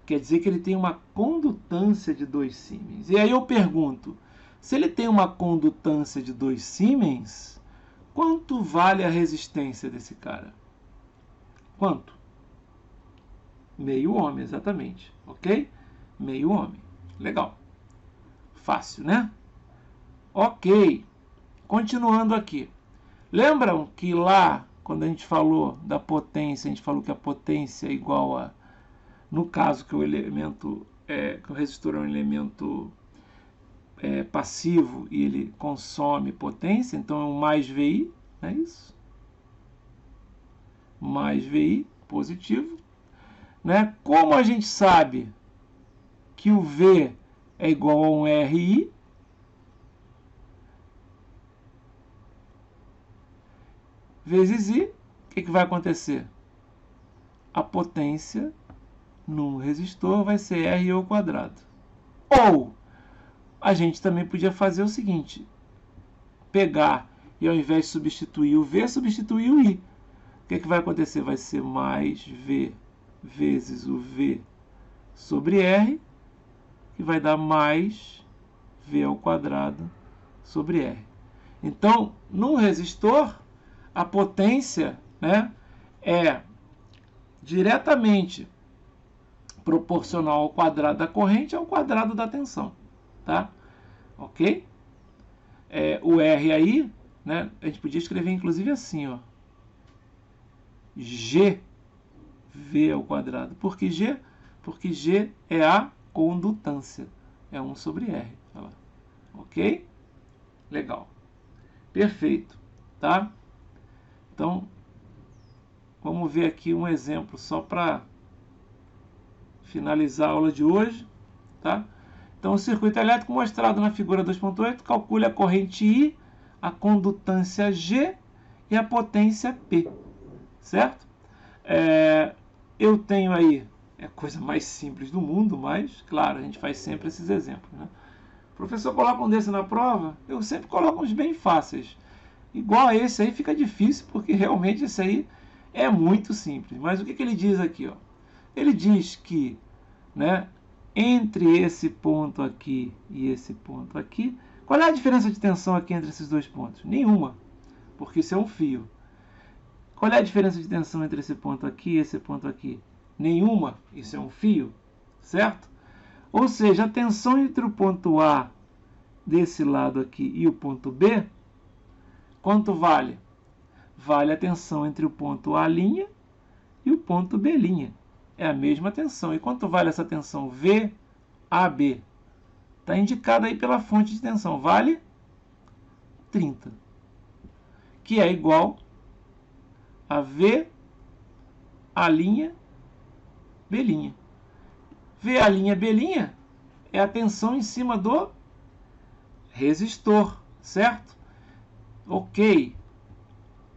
Quer dizer que ele tem uma condutância de 2 Siemens. E aí eu pergunto, se ele tem uma condutância de 2 Siemens, quanto vale a resistência desse cara? Quanto? Meio ohm, exatamente. Ok? Meio ohm. Legal. Fácil, né? Ok. Continuando aqui. Lembram que lá, quando a gente falou da potência, a gente falou que a potência é igual a, no caso que o elemento, que o resistor é um elemento passivo e ele consome potência, então é um mais VI, não é isso? Mais VI, positivo. Né? Como a gente sabe que o V é igual a um RI, vezes I, o que vai acontecer? A potência num resistor vai ser R ao quadrado. Ou a gente também podia fazer o seguinte, pegar e ao invés de substituir o V, substituir o I. O que vai acontecer? Vai ser mais V vezes o V sobre R, que vai dar mais V ao quadrado sobre R. Então, num resistor, a potência, né, é diretamente proporcional ao quadrado da corrente ao quadrado da tensão, tá? Ok? O R aí, né, a gente podia escrever inclusive assim, ó, G V ao quadrado. Por que G? Porque G é a condutância. É 1 sobre R. Olha lá. Ok? Legal. Perfeito. Tá? Então, vamos ver aqui um exemplo só para finalizar a aula de hoje, tá? Então, o circuito elétrico mostrado na figura 2.8, calcule a corrente I, a condutância G e a potência P, certo? Eu tenho aí, é a coisa mais simples do mundo, mas, claro, a gente faz sempre esses exemplos, né? O professor coloca um desse na prova, eu sempre coloco uns bem fáceis. Igual a esse aí fica difícil, porque realmente esse aí é muito simples. Mas o que ele diz aqui? Ó? Ele diz que, né, entre esse ponto aqui e esse ponto aqui, qual é a diferença de tensão aqui entre esses dois pontos? Nenhuma, porque isso é um fio. Qual é a diferença de tensão entre esse ponto aqui e esse ponto aqui? Nenhuma, isso é um fio, certo? Ou seja, a tensão entre o ponto A desse lado aqui e o ponto B, quanto vale? Vale a tensão entre o ponto A' e o ponto B'. É a mesma tensão. E quanto vale essa tensão VAB? Está indicada aí pela fonte de tensão. Vale 30. Que é igual a VA'B'. VA'B' é a tensão em cima do resistor, certo? Ok.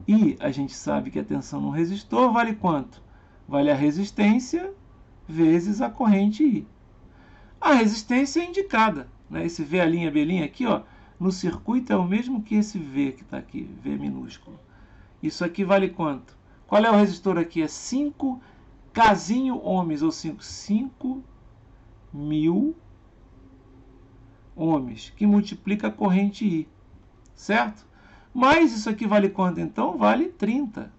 E a gente sabe que a tensão no resistor vale quanto? Vale a resistência vezes a corrente I. A resistência é indicada, né? Esse VA'B' aqui, ó, no circuito é o mesmo que esse V que está aqui, V minúsculo. Isso aqui vale quanto? Qual é o resistor aqui? É 5 casinho ohms, ou 5 mil ohms, que multiplica a corrente I, certo? Mas isso aqui vale quanto então? Vale 30.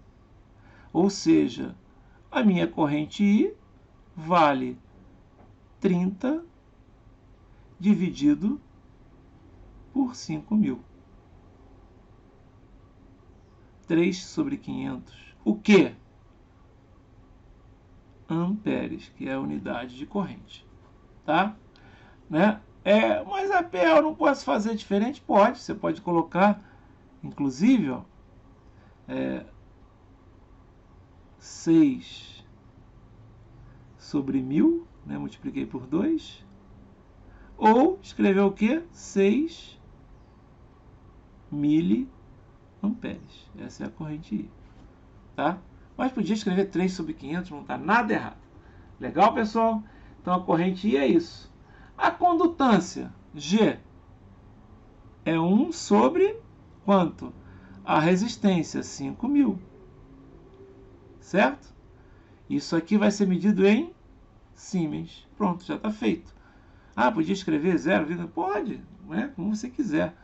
Ou seja, a minha corrente I vale 30 dividido por 5.000. 3/500. O quê? Amperes, que é a unidade de corrente. Tá? Né? Mas a PL eu não posso fazer diferente? Pode. Você pode colocar, inclusive, ó, 6/1000, né? Multipliquei por 2. Ou escrever o quê? 6 miliamperes. Essa é a corrente I. Tá? Mas podia escrever 3/500, não está nada errado. Legal, pessoal? Então a corrente I é isso. A condutância, G, é 1 sobre quanto? A resistência, 5.000. Certo? Isso aqui vai ser medido em Siemens. Pronto, já está feito. Ah, podia escrever 0, pode, né? Como você quiser,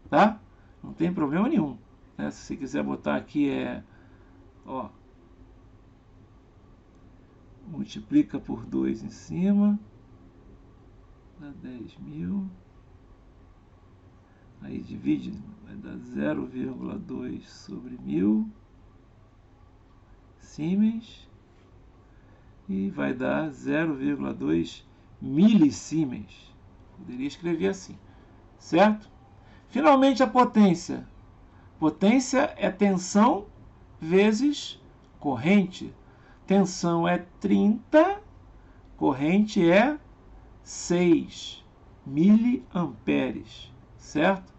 tá? Não tem problema nenhum. Né? Se você quiser botar aqui, ó, multiplica por 2 em cima, dá 10.000. Aí divide, vai dar 0,2 sobre 1.000 Siemens. E vai dar 0,2 milisiemens. Poderia escrever assim, certo? Finalmente a potência. Potência é tensão vezes corrente. Tensão é 30, corrente é 6 miliamperes, certo?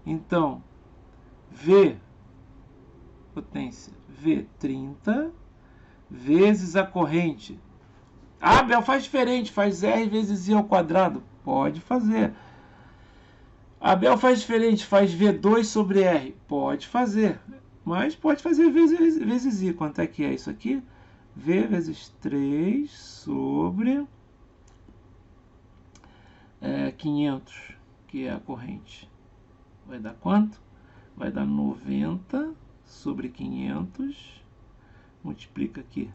Então, V, potência, V30 vezes a corrente. Ah, Bel, faz diferente, faz R vezes I ao quadrado. Pode fazer. A Bel faz diferente, faz V2 sobre R. Pode fazer. Mas pode fazer vezes I. Quanto é que é isso aqui? V vezes 3 sobre 500, que é a corrente. Vai dar quanto? Vai dar 90 sobre 500. Multiplica aqui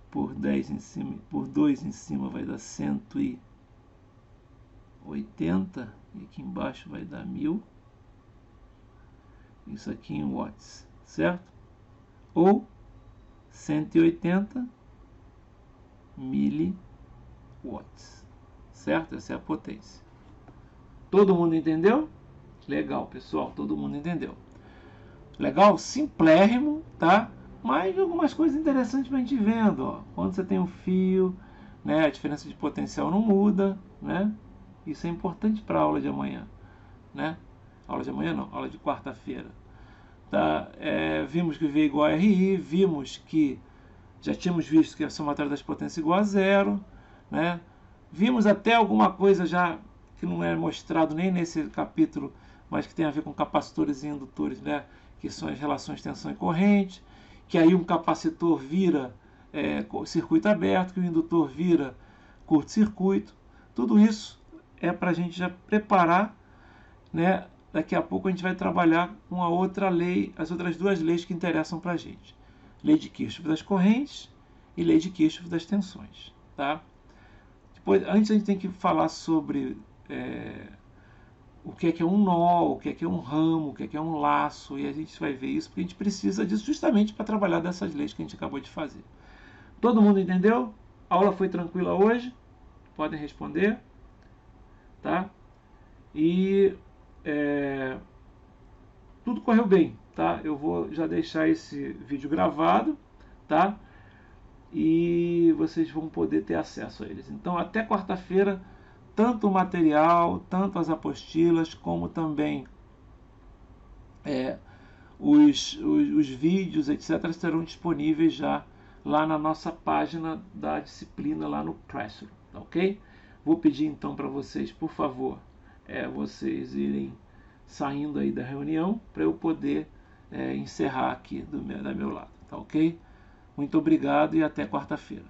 por 10 em cima, por 2 em cima vai dar 180, e aqui embaixo vai dar 1000. Isso aqui em watts, certo? Ou 180 miliwatts, certo? Essa é a potência. Todo mundo entendeu? Legal, pessoal, todo mundo entendeu. Legal? Simplérrimo, tá? Mas algumas coisas interessantes para a gente vendo. Ó. Quando você tem um fio, né, a diferença de potencial não muda. Né? Isso é importante para a aula de amanhã. Né? Aula de amanhã não, aula de quarta-feira. Tá? Vimos que V igual a RI, vimos que já tínhamos visto que a somatória das potências é igual a zero. Né? Vimos até alguma coisa já que não é mostrado nem nesse capítulo, mas que tem a ver com capacitores e indutores, né? Que são as relações de tensão e corrente, que aí um capacitor vira circuito aberto, que o indutor vira curto-circuito. Tudo isso é para a gente já preparar, né? Daqui a pouco a gente vai trabalhar com a outra lei, as outras duas leis que interessam para a gente. Lei de Kirchhoff das correntes e lei de Kirchhoff das tensões. Tá? Depois, antes a gente tem que falar sobre o que é um nó, o que é um ramo, o que é um laço, e a gente vai ver isso porque a gente precisa disso justamente para trabalhar dessas leis que a gente acabou de fazer. Todo mundo entendeu? A aula foi tranquila hoje? Podem responder. Tá? E tudo correu bem, tá? Eu vou já deixar esse vídeo gravado, tá? E vocês vão poder ter acesso a eles. Então, até quarta-feira, tanto o material, tanto as apostilas, como também os vídeos, etc., estarão disponíveis já lá na nossa página da disciplina, lá no Classroom, tá ok? Vou pedir então para vocês, por favor, vocês irem saindo aí da reunião para eu poder encerrar aqui da meu lado, tá ok? Muito obrigado e até quarta-feira.